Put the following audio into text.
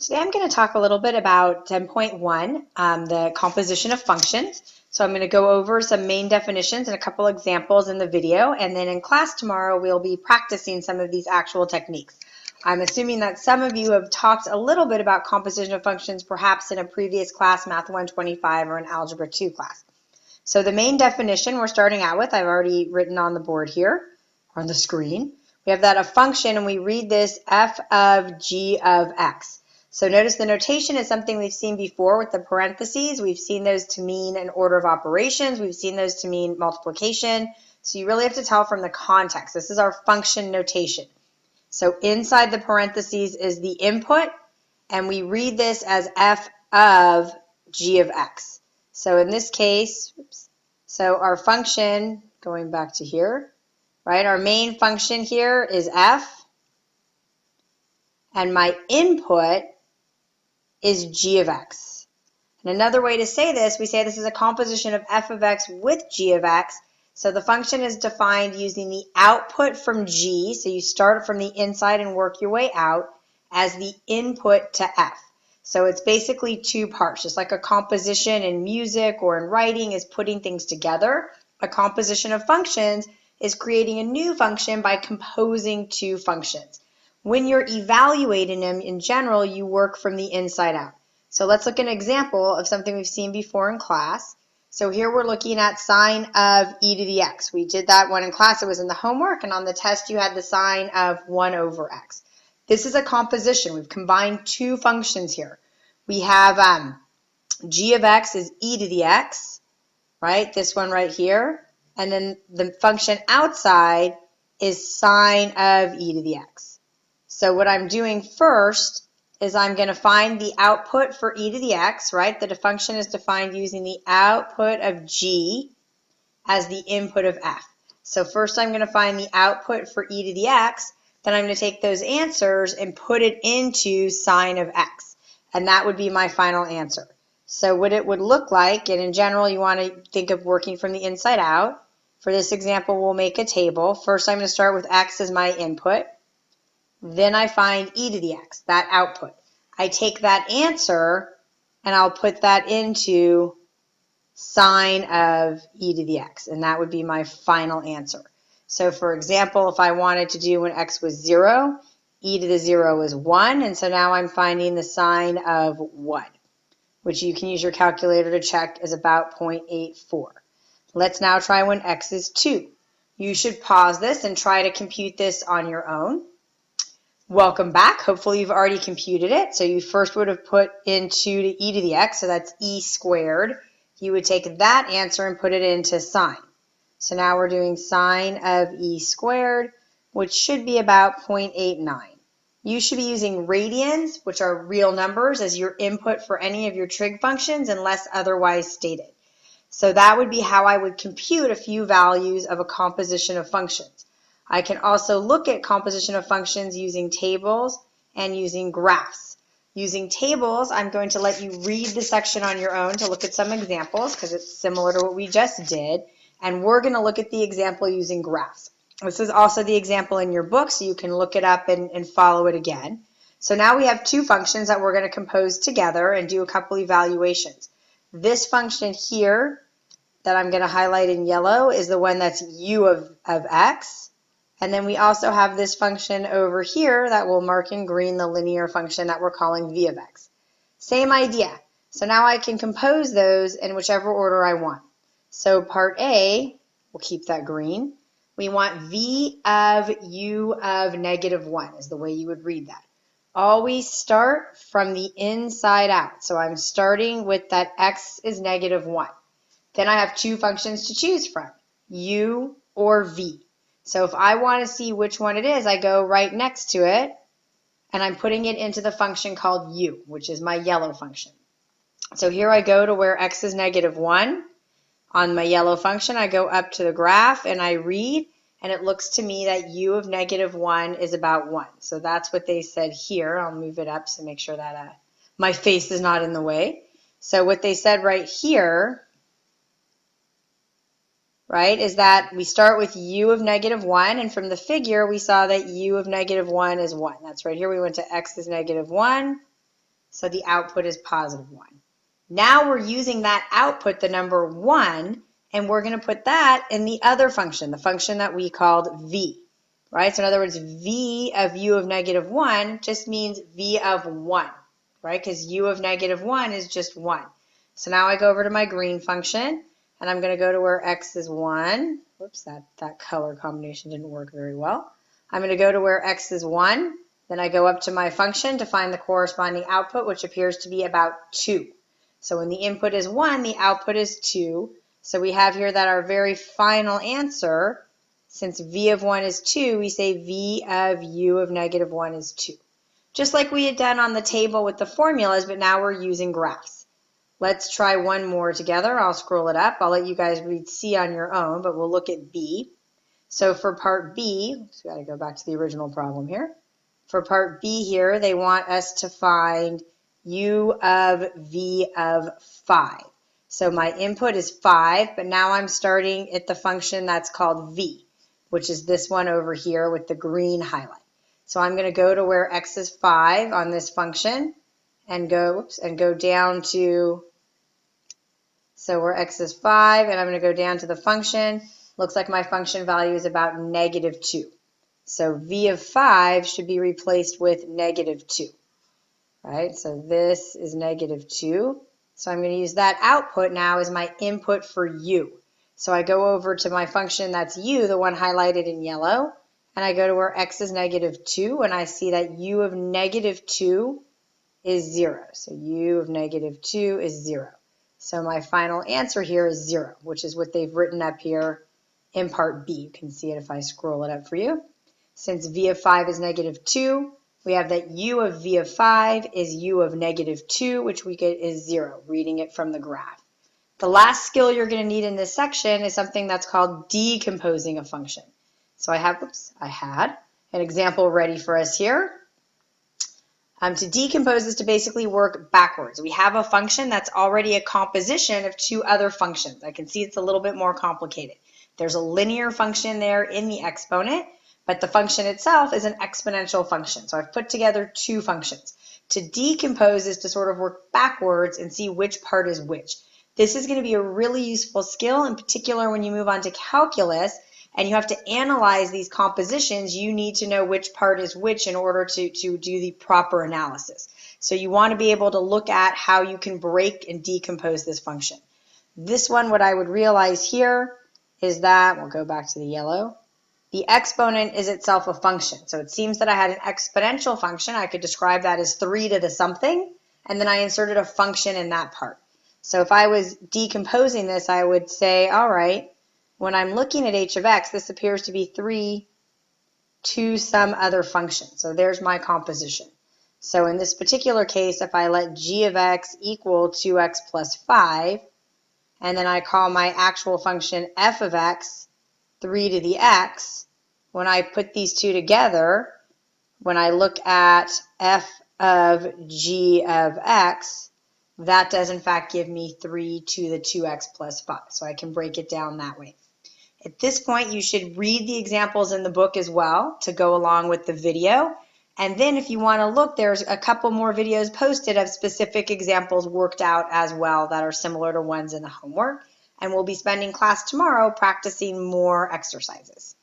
Today I'm going to talk a little bit about 10.1, the composition of functions. So I'm going to go over some main definitions and a couple examples in the video, and then in class tomorrow we'll be practicing some of these actual techniques. I'm assuming that some of you have talked a little bit about composition of functions perhaps in a previous class, Math 125 or an Algebra 2 class. So the main definition we're starting out with, I've already written on the board here, on the screen. We have that a function, and we read this f of g of x. So notice the notation is something we've seen before with the parentheses. We've seen those to mean an order of operations. We've seen those to mean multiplication. So you really have to tell from the context. This is our function notation. So inside the parentheses is the input, and we read this as f of g of x. So in this case, so our function, going back to here, right, our main function here is f, and my input is g of x. And another way to say this, we say this is a composition of f of x with g of x. So the function is defined using the output from g, so you start from the inside and work your way out, as the input to f. So it's basically two parts, just like a composition in music or in writing is putting things together. A composition of functions is creating a new function by composing two functions. When you're evaluating them in general, you work from the inside out. So let's look at an example of something we've seen before in class. So here we're looking at sine of e to the x. We did that one in class. It was in the homework, and on the test you had the sine of 1 over x. This is a composition. We've combined two functions here. We have g of x is e to the x, right? This one right here. And then the function outside is sine of e to the x. So what I'm doing first is I'm going to find the output for e to the x, right? The function is defined using the output of g as the input of f. So first I'm going to find the output for e to the x, then I'm going to take those answers and put it into sine of x. And that would be my final answer. So what it would look like, and in general you want to think of working from the inside out. For this example, we'll make a table. First I'm going to start with x as my input. Then I find e to the x, that output. I take that answer and I'll put that into sine of e to the x, and that would be my final answer. So for example, if I wanted to do when x was 0, e to the 0 is 1, and so now I'm finding the sine of 1, which you can use your calculator to check is about 0.84. Let's now try when x is 2. You should pause this and try to compute this on your own. Welcome back. Hopefully you've already computed it. So you first would have put in 2 to e to the x, so that's e squared. You would take that answer and put it into sine. So now we're doing sine of e squared, which should be about 0.89. You should be using radians, which are real numbers, as your input for any of your trig functions unless otherwise stated. So that would be how I would compute a few values of a composition of functions. I can also look at composition of functions using tables and using graphs. Using tables, I'm going to let you read the section on your own to look at some examples because it's similar to what we just did. And we're going to look at the example using graphs. This is also the example in your book, so you can look it up and follow it again. So now we have two functions that we're going to compose together and do a couple evaluations. This function here that I'm going to highlight in yellow is the one that's u of x. And then we also have this function over here that we'll mark in green, the linear function that we're calling v of x. Same idea. So now I can compose those in whichever order I want. So part A, we'll keep that green. We want v of u of negative 1 is the way you would read that. Always start from the inside out. So I'm starting with that x is negative 1. Then I have two functions to choose from, u or v. So if I want to see which one it is, I go right next to it, and I'm putting it into the function called u, which is my yellow function. So here I go to where x is negative 1. On my yellow function, I go up to the graph, and I read, and it looks to me that u of negative 1 is about 1. So that's what they said here. I'll move it up to make sure that my face is not in the way. So what they said right here, right, is that we start with u of negative 1, and from the figure we saw that u of negative 1 is 1. That's right here. We went to x is negative 1, So the output is positive 1. Now we're using that output, the number 1, and we're going to put that in the other function, the function that we called v. Right? So in other words, v of u of negative 1 just means v of 1. Right? Because u of negative 1 is just 1. So now I go over to my green function, and I'm going to go to where x is 1. Whoops, that color combination didn't work very well. I'm going to go to where x is 1. Then I go up to my function to find the corresponding output, which appears to be about 2. So when the input is 1, the output is 2. So we have here that our very final answer, since v of 1 is 2, we say v of u of negative 1 is 2. Just like we had done on the table with the formulas, but now we're using graphs. Let's try one more together. I'll scroll it up. I'll let you guys read C on your own, but we'll look at B. So for part B, so we got to go back to the original problem here. For part B here, they want us to find u of v of 5. So my input is 5, but now I'm starting at the function that's called v, which is this one over here with the green highlight. So I'm going to go to where x is 5 on this function and go down to, so where x is 5, and I'm going to go down to the function. Looks like my function value is about negative 2. So v of 5 should be replaced with negative 2. Right? So this is negative 2. So I'm going to use that output now as my input for u. So I go over to my function that's u, the one highlighted in yellow, and I go to where x is negative 2, and I see that u of negative 2 is 0. So u of negative 2 is 0. So my final answer here is 0, which is what they've written up here in part B. You can see it if I scroll it up for you. Since v of 5 is negative 2, we have that u of v of 5 is u of negative 2, which we get is 0, reading it from the graph. The last skill you're going to need in this section is something that's called decomposing a function. So I had an example ready for us here. To decompose is to basically work backwards. We have a function that's already a composition of two other functions. I can see it's a little bit more complicated. There's a linear function there in the exponent, but the function itself is an exponential function. So I've put together two functions. To decompose is to sort of work backwards and see which part is which. This is going to be a really useful skill, in particular when you move on to calculus and you have to analyze these compositions. You need to know which part is which in order to do the proper analysis. So you want to be able to look at how you can break and decompose this function. This one, what I would realize here is that, we'll go back to the yellow, the exponent is itself a function. So it seems that I had an exponential function. I could describe that as 3 to the something, and then I inserted a function in that part. So if I was decomposing this, I would say, all right, when I'm looking at h of x, this appears to be 3 to some other function. So there's my composition. So in this particular case, if I let g of x equal 2x plus 5, and then I call my actual function f of x 3 to the x, when I put these two together, when I look at f of g of x, that does in fact give me 3 to the 2x plus 5. So I can break it down that way. At this point, you should read the examples in the book as well to go along with the video. And then if you want to look, there's a couple more videos posted of specific examples worked out as well that are similar to ones in the homework. And we'll be spending class tomorrow practicing more exercises.